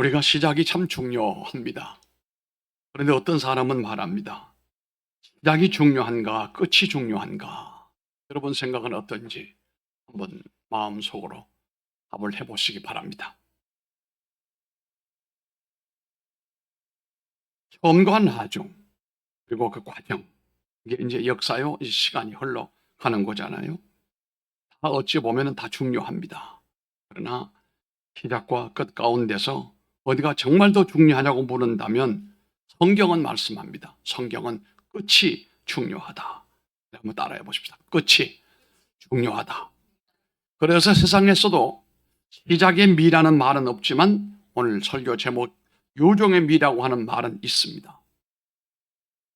우리가 시작이 참 중요합니다. 그런데 어떤 사람은 말합니다. 시작이 중요한가, 끝이 중요한가? 여러분 생각은 어떤지 한번 마음속으로 답을 해보시기 바랍니다. 처음과 나중, 그리고 그 과정, 이게 이제 역사요, 이 시간이 흘러가는 거잖아요. 다 어찌 보면 다 중요합니다. 그러나 시작과 끝 가운데서 어디가 정말 더 중요하냐고 물은다면 성경은 말씀합니다. 성경은 끝이 중요하다. 한번 따라해 보십시다. 끝이 중요하다. 그래서 세상에서도 시작의 미라는 말은 없지만 오늘 설교 제목 요종의 미라고 하는 말은 있습니다.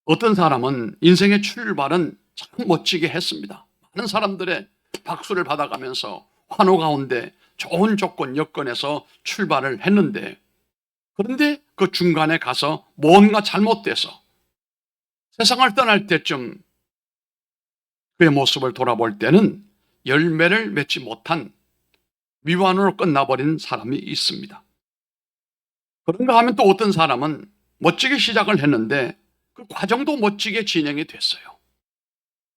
어떤 사람은 인생의 출발은 참 멋지게 했습니다. 많은 사람들의 박수를 받아가면서 환호 가운데 좋은 조건, 여건에서 출발을 했는데, 그런데 그 중간에 가서 뭔가 잘못돼서 세상을 떠날 때쯤 그의 모습을 돌아볼 때는 열매를 맺지 못한 미완으로 끝나버린 사람이 있습니다. 그런가 하면 또 어떤 사람은 멋지게 시작을 했는데 그 과정도 멋지게 진행이 됐어요.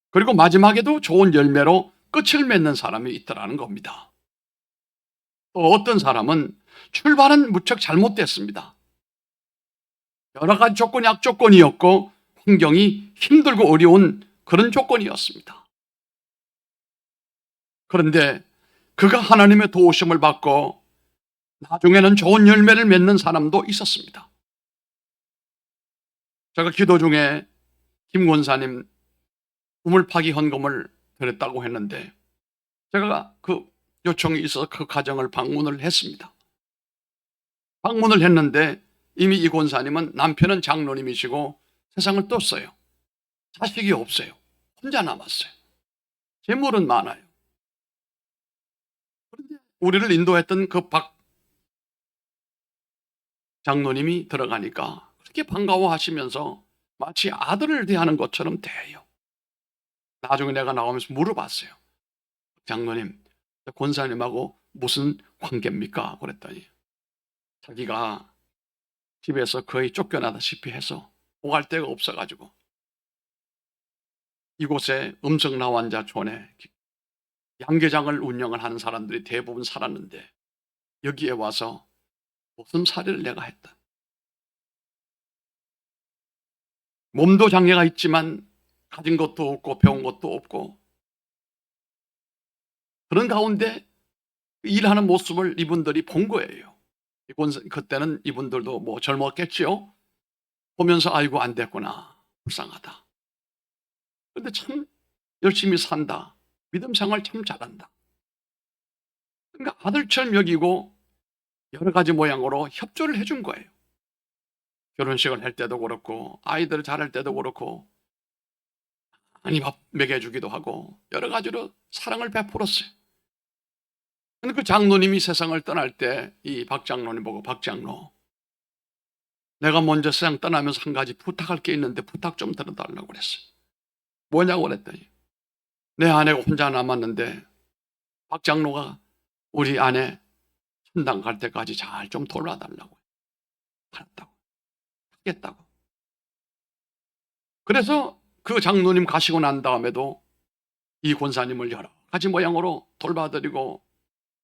그리고 마지막에도 좋은 열매로 끝을 맺는 사람이 있더라는 겁니다. 또 어떤 사람은 출발은 무척 잘못됐습니다. 여러 가지 조건이 악조건이었고 환경이 힘들고 어려운 그런 조건이었습니다. 그런데 그가 하나님의 도우심을 받고 나중에는 좋은 열매를 맺는 사람도 있었습니다. 제가 기도 중에 김 권사님 우물파기 헌금을 드렸다고 했는데 제가 그 요청이 있어서 그 가정을 방문을 했습니다. 방문을 했는데 이미 이 권사님은 남편은 장로님이시고 세상을 떴어요. 자식이 없어요. 혼자 남았어요. 재물은 많아요. 그런데 우리를 인도했던 그 박 장로님이 들어가니까 그렇게 반가워하시면서 마치 아들을 대하는 것처럼 대해요. 나중에 내가 나오면서 물어봤어요. 장로님, 권사님하고 무슨 관계입니까? 그랬더니 자기가 집에서 거의 쫓겨나다시피 해서 오갈 데가 없어가지고 이곳에 음성나환자촌에 양계장을 운영을 하는 사람들이 대부분 살았는데 여기에 와서 목숨살이를 내가 했다. 몸도 장애가 있지만 가진 것도 없고 배운 것도 없고 그런 가운데 일하는 모습을 이분들이 본 거예요. 그때는 이분들도 뭐 젊었겠지요. 보면서 아이고 안 됐구나, 불쌍하다. 그런데 참 열심히 산다, 믿음 생활 참 잘한다. 그러니까 아들처럼 여기고 여러 가지 모양으로 협조를 해준 거예요. 결혼식을 할 때도 그렇고 아이들 자랄 때도 그렇고 많이 밥 먹여주기도 하고 여러 가지로 사랑을 베풀었어요. 근데 그 장로님이 세상을 떠날 때 이 박 장로님 보고 박 장로, 내가 먼저 세상 떠나면서 한 가지 부탁할 게 있는데 부탁 좀 들어달라고 그랬어요. 뭐냐고 그랬더니 내 아내가 혼자 남았는데 박 장로가 우리 아내 천당 갈 때까지 잘 좀 돌봐달라고. 알았다고. 하겠다고. 그래서 그 장로님 가시고 난 다음에도 이 권사님을 여러 가지 모양으로 돌봐드리고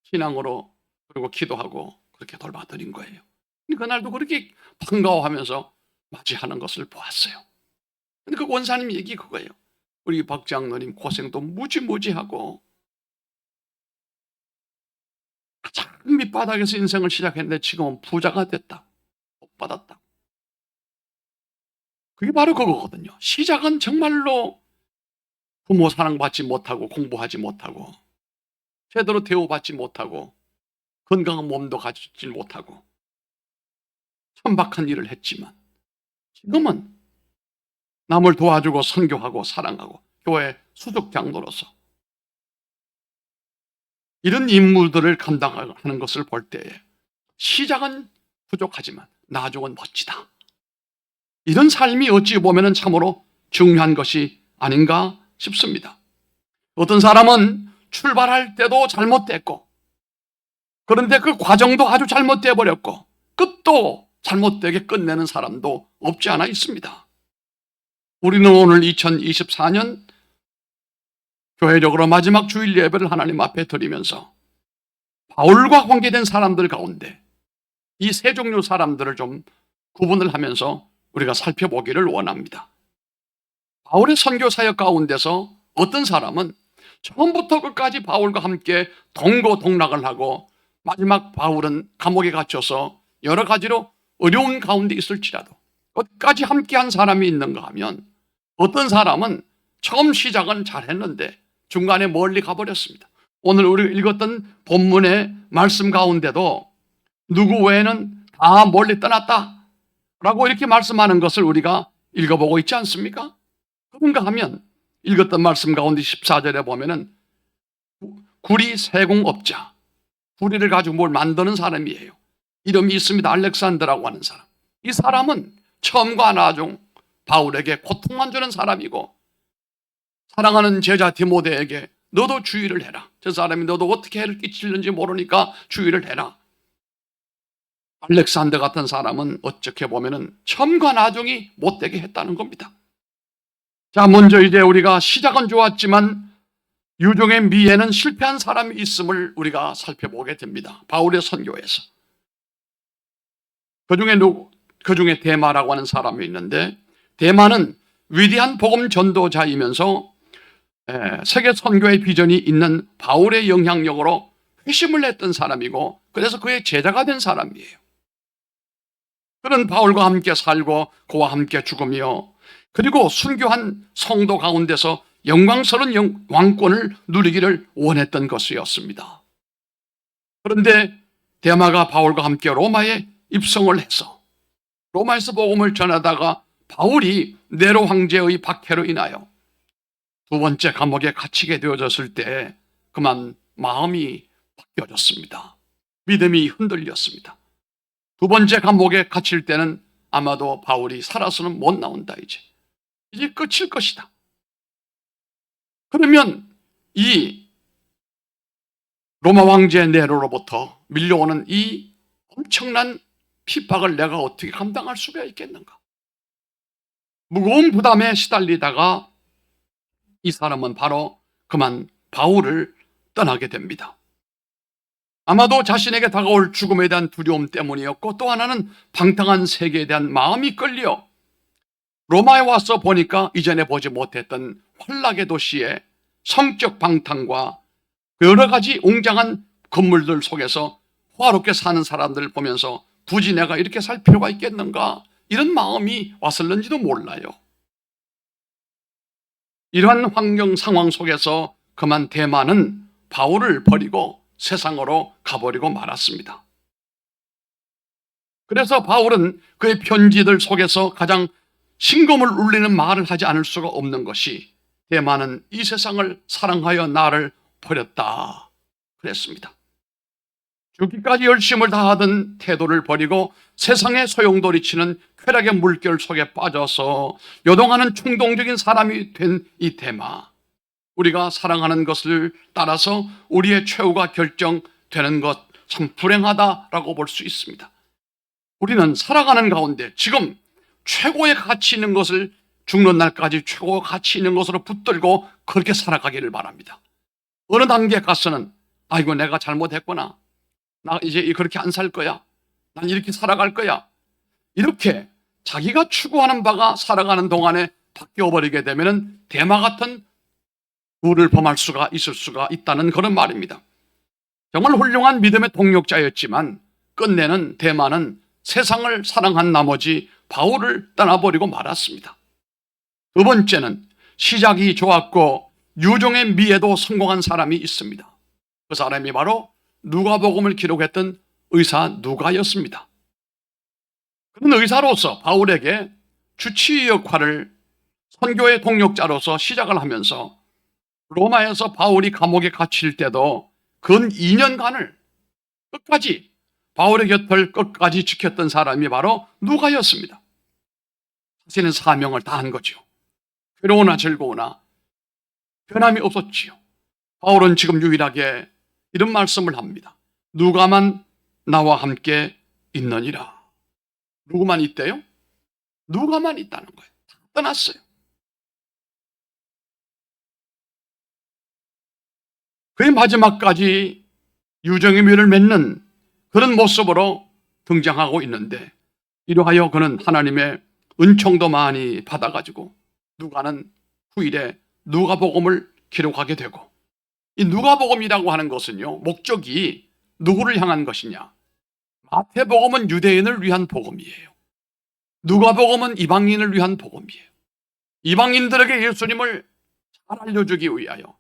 신앙으로 그리고 기도하고 그렇게 돌봐드린 거예요. 그날도 그렇게 반가워하면서 맞이하는 것을 보았어요. 근데 그 권사님 얘기 그거예요. 우리 박 장로님 고생도 무지무지하고 가장 밑바닥에서 인생을 시작했는데 지금은 부자가 됐다. 복 받았다. 그게 바로 그거거든요. 시작은 정말로 부모 사랑받지 못하고 공부하지 못하고 제대로 대우받지 못하고 건강한 몸도 가지지 못하고 천박한 일을 했지만 지금은 남을 도와주고 선교하고 사랑하고 교회 수석 장로로서 이런 임무들을 감당하는 것을 볼 때에 시작은 부족하지만 나중은 멋지다. 이런 삶이 어찌 보면 참으로 중요한 것이 아닌가 싶습니다. 어떤 사람은 출발할 때도 잘못됐고 그런데 그 과정도 아주 잘못되어 버렸고 끝도 잘못되게 끝내는 사람도 없지 않아 있습니다. 우리는 오늘 2024년 교회적으로 마지막 주일 예배를 하나님 앞에 드리면서 바울과 관계된 사람들 가운데 이 세 종류 사람들을 좀 구분을 하면서 우리가 살펴보기를 원합니다. 바울의 선교 사역 가운데서 어떤 사람은 처음부터 끝까지 바울과 함께 동고동락을 하고 마지막 바울은 감옥에 갇혀서 여러 가지로 어려운 가운데 있을지라도 끝까지 함께한 사람이 있는가 하면 어떤 사람은 처음 시작은 잘했는데 중간에 멀리 가버렸습니다. 오늘 우리가 읽었던 본문의 말씀 가운데도 누구 외에는 다 멀리 떠났다 라고 이렇게 말씀하는 것을 우리가 읽어보고 있지 않습니까? 그런가 하면 읽었던 말씀 가운데 14절에 보면은 구리 세공업자, 구리를 가지고 뭘 만드는 사람이에요. 이름이 있습니다. 알렉산더라고 하는 사람. 이 사람은 처음과 나중 바울에게 고통만 주는 사람이고 사랑하는 제자 디모데에게 너도 주의를 해라. 저 사람이 너도 어떻게 해를 끼치는지 모르니까 주의를 해라. 알렉산더 같은 사람은 어떻게 보면은 처음과 나중이 못되게 했다는 겁니다. 자, 먼저 이제 우리가 시작은 좋았지만 유종의 미에는 실패한 사람이 있음을 우리가 살펴보게 됩니다. 바울의 선교에서. 그 중에 데마라고 하는 사람이 있는데 데마는 위대한 복음 전도자이면서 세계 선교의 비전이 있는 바울의 영향력으로 회심을 했던 사람이고 그래서 그의 제자가 된 사람이에요. 그는 바울과 함께 살고 그와 함께 죽으며 그리고 순교한 성도 가운데서 영광스러운 왕권을 누리기를 원했던 것이었습니다. 그런데 데마가 바울과 함께 로마에 입성을 해서 로마에서 복음을 전하다가 바울이 네로 황제의 박해로 인하여 두 번째 감옥에 갇히게 되어졌을 때 그만 마음이 바뀌어졌습니다. 믿음이 흔들렸습니다. 두 번째 감옥에 갇힐 때는 아마도 바울이 살아서는 못 나온다. 이제 끝일 것이다. 그러면 이 로마 황제 네로로부터 밀려오는 이 엄청난 핍박을 내가 어떻게 감당할 수가 있겠는가? 무거운 부담에 시달리다가 이 사람은 바로 그만 바울을 떠나게 됩니다. 아마도 자신에게 다가올 죽음에 대한 두려움 때문이었고 또 하나는 방탕한 세계에 대한 마음이 끌려 로마에 와서 보니까 이전에 보지 못했던 환락의 도시의 성적 방탕과 여러 가지 웅장한 건물들 속에서 호화롭게 사는 사람들을 보면서 굳이 내가 이렇게 살 필요가 있겠는가 이런 마음이 왔을는지도 몰라요. 이러한 환경 상황 속에서 그만 데마는 바울을 버리고 세상으로 가버리고 말았습니다. 그래서 바울은 그의 편지들 속에서 가장 심금을 울리는 말을 하지 않을 수가 없는 것이 데마는 이 세상을 사랑하여 나를 버렸다 그랬습니다. 죽기까지 열심을 다하던 태도를 버리고 세상의 소용돌이치는 쾌락의 물결 속에 빠져서 요동하는 충동적인 사람이 된 이 데마, 우리가 사랑하는 것을 따라서 우리의 최후가 결정되는 것 참 불행하다라고 볼 수 있습니다. 우리는 살아가는 가운데 지금 최고의 가치 있는 것을 죽는 날까지 최고 가치 있는 것으로 붙들고 그렇게 살아가기를 바랍니다. 어느 단계에 가서는 아이고 내가 잘못했구나, 나 이제 그렇게 안 살 거야, 난 이렇게 살아갈 거야, 이렇게 자기가 추구하는 바가 살아가는 동안에 바뀌어버리게 되면 데마 같은 불을 범할 수가 있을 수가 있다는 그런 말입니다. 정말 훌륭한 믿음의 동력자였지만 끝내는 데마는 세상을 사랑한 나머지 바울을 떠나버리고 말았습니다. 두 번째는 시작이 좋았고 유종의 미에도 성공한 사람이 있습니다. 그 사람이 바로 누가복음을 기록했던 의사 누가였습니다. 그는 의사로서 바울에게 주치의 역할을 선교의 동력자로서 시작을 하면서 로마에서 바울이 감옥에 갇힐 때도 근 2년간을 끝까지 바울의 곁을 끝까지 지켰던 사람이 바로 누가였습니다. 자신의 사명을 다한 거죠. 괴로우나 즐거우나 변함이 없었지요. 바울은 지금 유일하게 이런 말씀을 합니다. 누가만 나와 함께 있느니라. 누구만 있대요? 누가만 있다는 거예요. 다 떠났어요. 그의 마지막까지 유정의 묘를 맺는 그런 모습으로 등장하고 있는데, 이러하여 그는 하나님의 은총도 많이 받아가지고 누가는 후일에 누가복음을 기록하게 되고, 이 누가복음이라고 하는 것은요, 목적이 누구를 향한 것이냐? 마태복음은 유대인을 위한 복음이에요. 누가복음은 이방인을 위한 복음이에요. 이방인들에게 예수님을 잘 알려주기 위하여.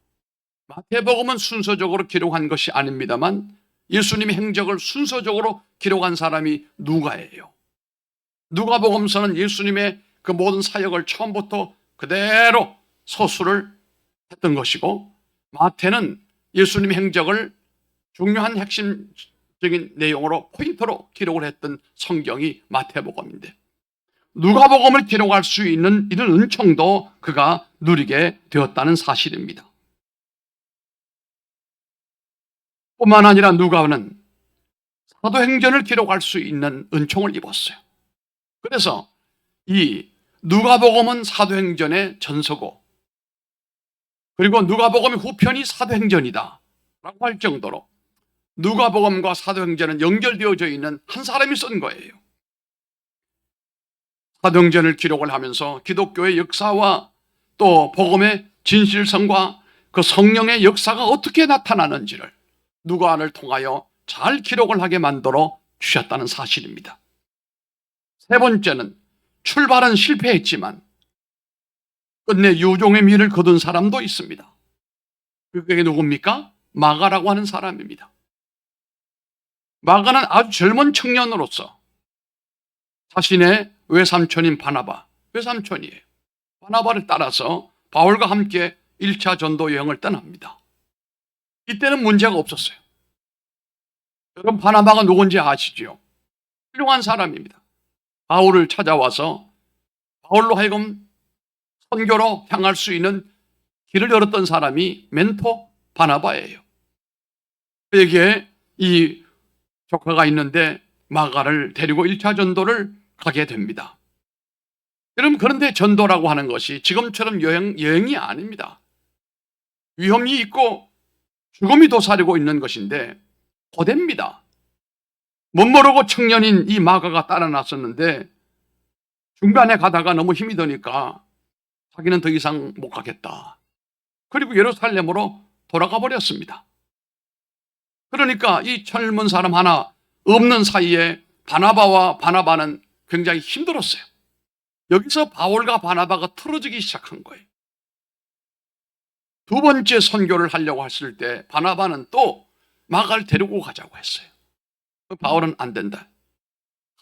마태복음은 순서적으로 기록한 것이 아닙니다만 예수님의 행적을 순서적으로 기록한 사람이 누가예요. 누가복음서는 예수님의 그 모든 사역을 처음부터 그대로 서술을 했던 것이고, 마태는 예수님의 행적을 중요한 핵심적인 내용으로 포인트로 기록을 했던 성경이 마태복음인데, 누가복음을 기록할 수 있는 이런 은총도 그가 누리게 되었다는 사실입니다. 뿐만 아니라 누가는 사도행전을 기록할 수 있는 은총을 입었어요. 그래서 이 누가복음은 사도행전의 전서고, 그리고 누가복음의 후편이 사도행전이다 라고 할 정도로 누가복음과 사도행전은 연결되어져 있는 한 사람이 쓴 거예요. 사도행전을 기록을 하면서 기독교의 역사와 또 복음의 진실성과 그 성령의 역사가 어떻게 나타나는지를 누가를 통하여 잘 기록을 하게 만들어 주셨다는 사실입니다. 세 번째는 출발은 실패했지만 끝내 유종의 미를 거둔 사람도 있습니다. 그게 누굽니까? 마가라고 하는 사람입니다. 마가는 아주 젊은 청년으로서 자신의 외삼촌인 바나바, 외삼촌이에요. 바나바를 따라서 바울과 함께 1차 전도 여행을 떠납니다. 이때는 문제가 없었어요. 여러분, 바나바가 누군지 아시죠? 훌륭한 사람입니다. 바울을 찾아와서 바울로 하여금 선교로 향할 수 있는 길을 열었던 사람이 멘토 바나바예요. 그에게 이 조카가 있는데 마가를 데리고 1차 전도를 가게 됩니다. 여러분, 그런데 전도라고 하는 것이 지금처럼 여행이 아닙니다. 위험이 있고 죽음이 도사리고 있는 것인데 고됩니다. 못 모르고 청년인 이 마가가 따라 나섰는데 중간에 가다가 너무 힘이 드니까 자기는 더 이상 못 가겠다. 그리고 예루살렘으로 돌아가 버렸습니다. 그러니까 이 젊은 사람 하나 없는 사이에 바나바와 바나바는 굉장히 힘들었어요. 여기서 바울과 바나바가 틀어지기 시작한 거예요. 두 번째 선교를 하려고 했을 때 바나바는 또 마가를 데리고 가자고 했어요. 바울은 안 된다.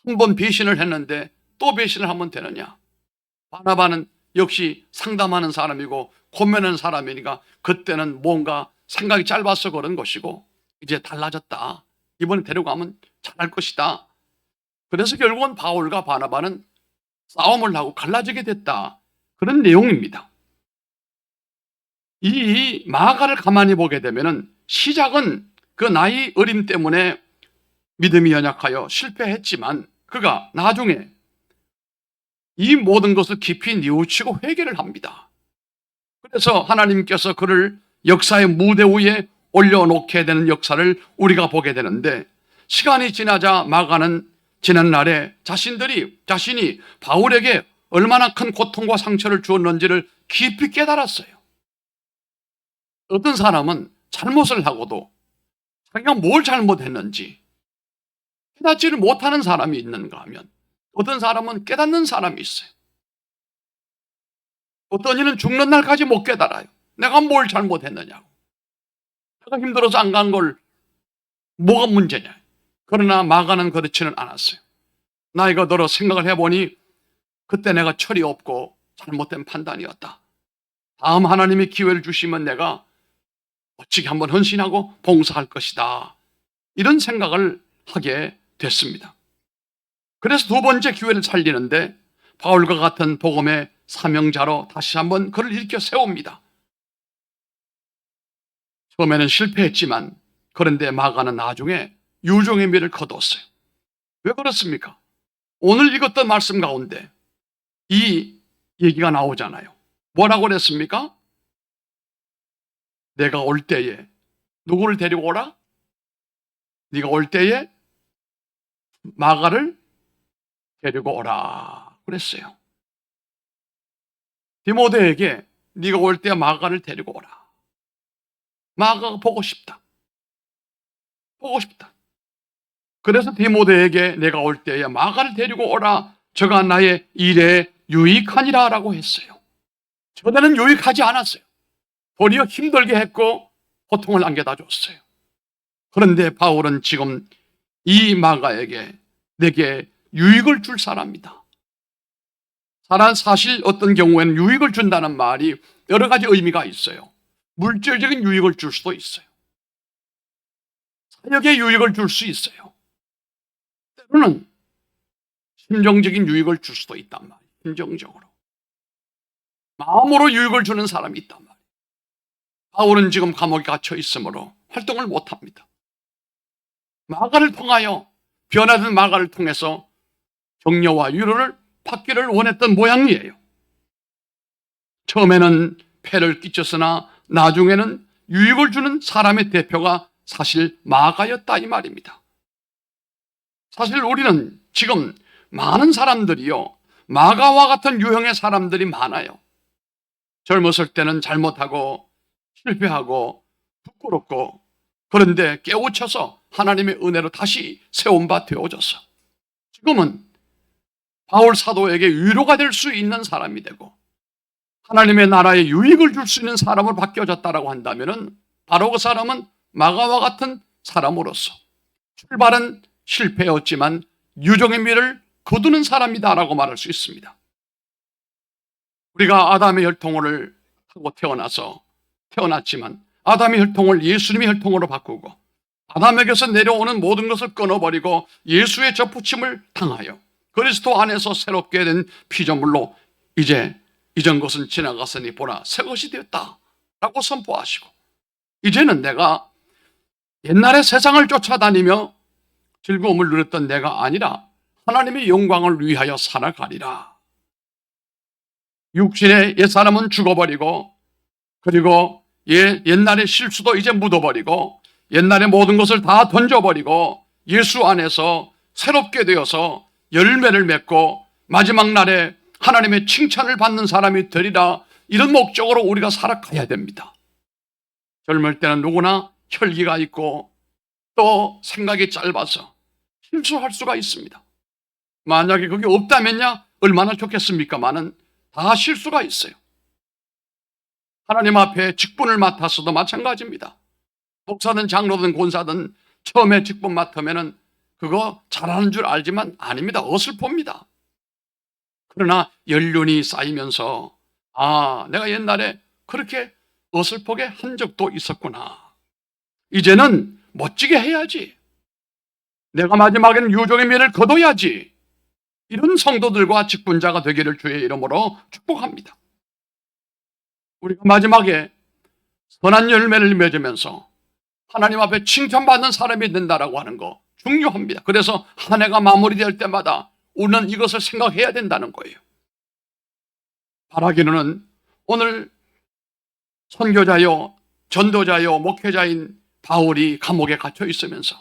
한 번 배신을 했는데 또 배신을 하면 되느냐. 바나바는 역시 상담하는 사람이고 고면하는 사람이니까 그때는 뭔가 생각이 짧아서 그런 것이고 이제 달라졌다. 이번에 데려가면 잘할 것이다. 그래서 결국은 바울과 바나바는 싸움을 하고 갈라지게 됐다. 그런 내용입니다. 이 마가를 가만히 보게 되면 시작은 그 나이 어림 때문에 믿음이 연약하여 실패했지만 그가 나중에 이 모든 것을 깊이 뉘우치고 회개를 합니다. 그래서 하나님께서 그를 역사의 무대 위에 올려놓게 되는 역사를 우리가 보게 되는데, 시간이 지나자 마가는 지난날에 자신이 바울에게 얼마나 큰 고통과 상처를 주었는지를 깊이 깨달았어요. 어떤 사람은 잘못을 하고도 자기가 뭘 잘못했는지 깨닫지를 못하는 사람이 있는가 하면 어떤 사람은 깨닫는 사람이 있어요. 어떤 이는 죽는 날까지 못 깨달아요. 내가 뭘 잘못했느냐고. 내가 힘들어서 안 간 걸 뭐가 문제냐. 그러나 마가는 그렇지는 않았어요. 나이가 들어 생각을 해보니 그때 내가 철이 없고 잘못된 판단이었다. 다음 하나님이 기회를 주시면 내가 멋지게 한번 헌신하고 봉사할 것이다. 이런 생각을 하게 됐습니다. 그래서 두 번째 기회를 살리는데 바울과 같은 복음의 사명자로 다시 한번 그를 일으켜 세웁니다. 처음에는 실패했지만 그런데 마가는 나중에 유종의 미를 거뒀어요. 왜 그렇습니까? 오늘 읽었던 말씀 가운데 이 얘기가 나오잖아요. 뭐라고 그랬습니까? 내가 올 때에 누구를 데리고 오라? 네가 올 때에 마가를 데리고 오라 그랬어요. 디모데에게 네가 올 때 마가를 데리고 오라. 마가가 보고 싶다. 보고 싶다. 그래서 디모데에게 내가 올 때에 마가를 데리고 오라. 저가 나의 일에 유익하니라 라고 했어요. 저는 유익하지 않았어요. 도리어 힘들게 했고 고통을 안겨다 줬어요. 그런데 바울은 지금 이 마가에게 내게 유익을 줄 사람이다. 사실 어떤 경우에는 유익을 준다는 말이 여러 가지 의미가 있어요. 물질적인 유익을 줄 수도 있어요. 사역의 유익을 줄 수 있어요. 때로는 심정적인 유익을 줄 수도 있단 말이에요. 심정적으로. 마음으로 유익을 주는 사람이 있단 말이에요. 바울은 지금 감옥에 갇혀 있으므로 활동을 못합니다. 마가를 통하여, 변화된 마가를 통해서 격려와 위로를 받기를 원했던 모양이에요. 처음에는 폐를 끼쳤으나 나중에는 유익을 주는 사람의 대표가 사실 마가였다 이 말입니다. 사실 우리는 지금 많은 사람들이요, 마가와 같은 유형의 사람들이 많아요. 젊었을 때는 잘못하고 실패하고 부끄럽고, 그런데 깨우쳐서 하나님의 은혜로 다시 세운 바 되어졌어. 지금은 바울 사도에게 위로가 될 수 있는 사람이 되고 하나님의 나라에 유익을 줄 수 있는 사람으로 바뀌어졌다고 한다면 바로 그 사람은 마가와 같은 사람으로서 출발은 실패였지만 유종의 미를 거두는 사람이다라고 말할 수 있습니다. 우리가 아담의 혈통을 하고 태어났지만 아담의 혈통을 예수님의 혈통으로 바꾸고 아담에게서 내려오는 모든 것을 끊어버리고 예수의 접붙임을 당하여 그리스도 안에서 새롭게 된 피조물로 이제 이전 것은 지나갔으니 보라 새 것이 되었다 라고 선포하시고, 이제는 내가 옛날에 세상을 쫓아다니며 즐거움을 누렸던 내가 아니라 하나님의 영광을 위하여 살아가리라. 육신의 옛사람은 죽어버리고, 그리고 옛날의 실수도 이제 묻어버리고, 옛날의 모든 것을 다 던져버리고 예수 안에서 새롭게 되어서 열매를 맺고 마지막 날에 하나님의 칭찬을 받는 사람이 되리라. 이런 목적으로 우리가 살아가야 됩니다. 젊을 때는 누구나 혈기가 있고 또 생각이 짧아서 실수할 수가 있습니다. 만약에 그게 없다면야 얼마나 좋겠습니까마는 다 실수가 있어요. 하나님 앞에 직분을 맡았어도 마찬가지입니다. 목사든 장로든 권사든 처음에 직분 맡으면은 그거 잘하는 줄 알지만 아닙니다. 어설픕니다. 그러나 연륜이 쌓이면서 내가 옛날에 그렇게 어설프게 한 적도 있었구나. 이제는 멋지게 해야지. 내가 마지막에는 유종의 미를 거둬야지. 이런 성도들과 직분자가 되기를 주의 이름으로 축복합니다. 우리가 마지막에 선한 열매를 맺으면서 하나님 앞에 칭찬받는 사람이 된다라고 하는 거 중요합니다. 그래서 한 해가 마무리될 때마다 우리는 이것을 생각해야 된다는 거예요. 바라기는 오늘 선교자요, 전도자요, 목회자인 바울이 감옥에 갇혀 있으면서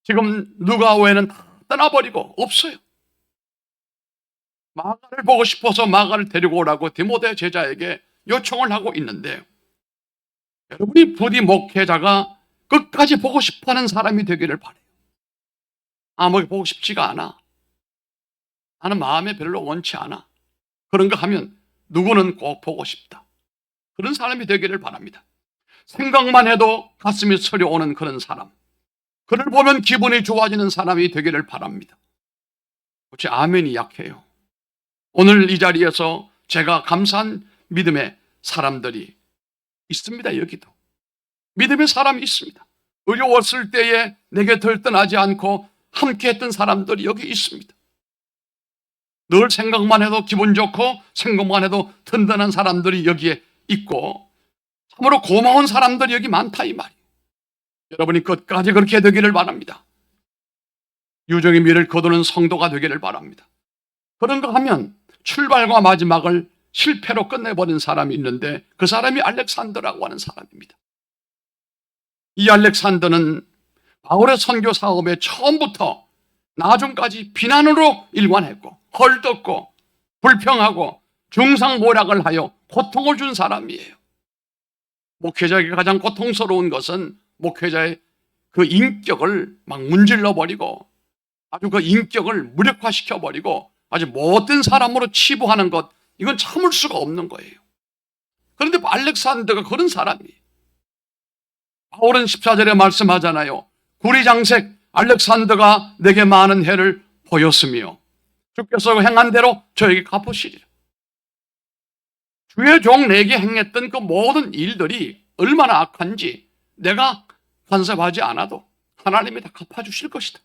지금 누가 외에는 다 떠나버리고 없어요. 마가를 보고 싶어서 마가를 데리고 오라고 디모데 제자에게 요청을 하고 있는데, 여러분이 부디 목회자가 끝까지 보고 싶어하는 사람이 되기를 바라요. 아무리 보고 싶지가 않아. 나는 마음에 별로 원치 않아. 그런 거 하면 누구는 꼭 보고 싶다. 그런 사람이 되기를 바랍니다. 생각만 해도 가슴이 서려오는 그런 사람. 그를 보면 기분이 좋아지는 사람이 되기를 바랍니다. 혹시 아멘이 약해요. 오늘 이 자리에서 제가 감사한 믿음의 사람들이 있습니다. 여기도 믿음의 사람이 있습니다. 어려웠을 때에 내게 들떠나지 않고 함께했던 사람들이 여기 있습니다. 늘 생각만 해도 기분 좋고 생각만 해도 든든한 사람들이 여기에 있고 참으로 고마운 사람들이 여기 많다 이 말이에요. 여러분이 끝까지 그렇게 되기를 바랍니다. 유종의 미를 거두는 성도가 되기를 바랍니다. 그런가 하면 출발과 마지막을 실패로 끝내버린 사람이 있는데 그 사람이 알렉산더라고 하는 사람입니다. 이 알렉산더는 바울의 선교 사업에 처음부터 나중까지 비난으로 일관했고 헐뜯고 불평하고 중상모략을 하여 고통을 준 사람이에요. 목회자에게 가장 고통스러운 것은 목회자의 그 인격을 막 문질러 버리고 아주 그 인격을 무력화시켜 버리고 아주 못된 사람으로 치부하는 것, 이건 참을 수가 없는 거예요. 그런데 알렉산더가 그런 사람이에요. 바울은 14절에 말씀하잖아요. 구리장색 알렉산더가 내게 많은 해를 보였으며 주께서 행한 대로 저에게 갚으시리라. 주의 종 내게 행했던 그 모든 일들이 얼마나 악한지 내가 간섭하지 않아도 하나님이 다 갚아주실 것이다.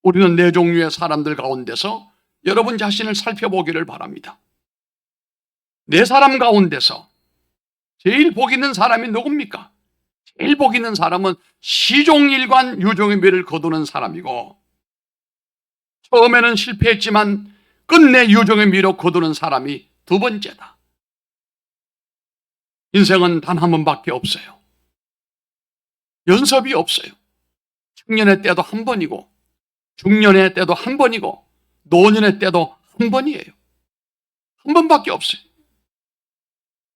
우리는 네 종류의 사람들 가운데서 여러분 자신을 살펴보기를 바랍니다. 네 사람 가운데서 제일 복 있는 사람이 누굽니까? 제일 복 있는 사람은 시종일관 유종의 미를 거두는 사람이고, 처음에는 실패했지만 끝내 유종의 미로 거두는 사람이 두 번째다. 인생은 단 한 번밖에 없어요. 연습이 없어요. 청년의 때도 한 번이고 중년의 때도 한 번이고 노년의 때도 한 번이에요. 한 번밖에 없어요.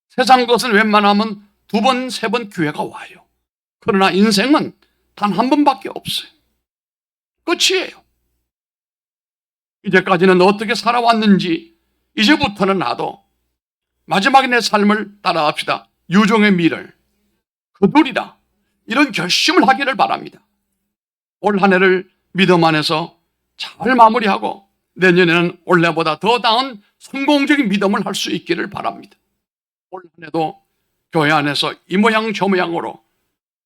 세상 것은 웬만하면 두 번, 세 번 기회가 와요. 그러나 인생은 단 한 번밖에 없어요. 끝이에요. 이제까지는 어떻게 살아왔는지 이제부터는 나도 마지막에 내 삶을 따라갑시다. 유종의 미를 거두리라. 이런 결심을 하기를 바랍니다. 올 한 해를 믿음 안에서 잘 마무리하고 내년에는 올해보다 더 나은 성공적인 믿음을 할 수 있기를 바랍니다. 올 한 해도 교회 안에서 이 모양 저 모양으로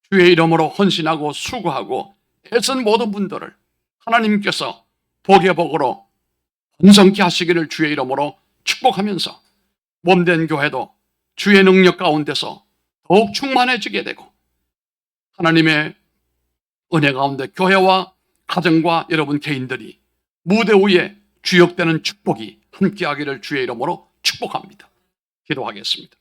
주의 이름으로 헌신하고 수고하고 애쓴 모든 분들을 하나님께서 복의 복으로 번성케 하시기를 주의 이름으로 축복하면서 몸된 교회도 주의 능력 가운데서 더욱 충만해지게 되고 하나님의 은혜 가운데 교회와 가정과 여러분 개인들이 무대 위에 주역되는 축복이 함께하기를 주의 이름으로 축복합니다. 기도하겠습니다.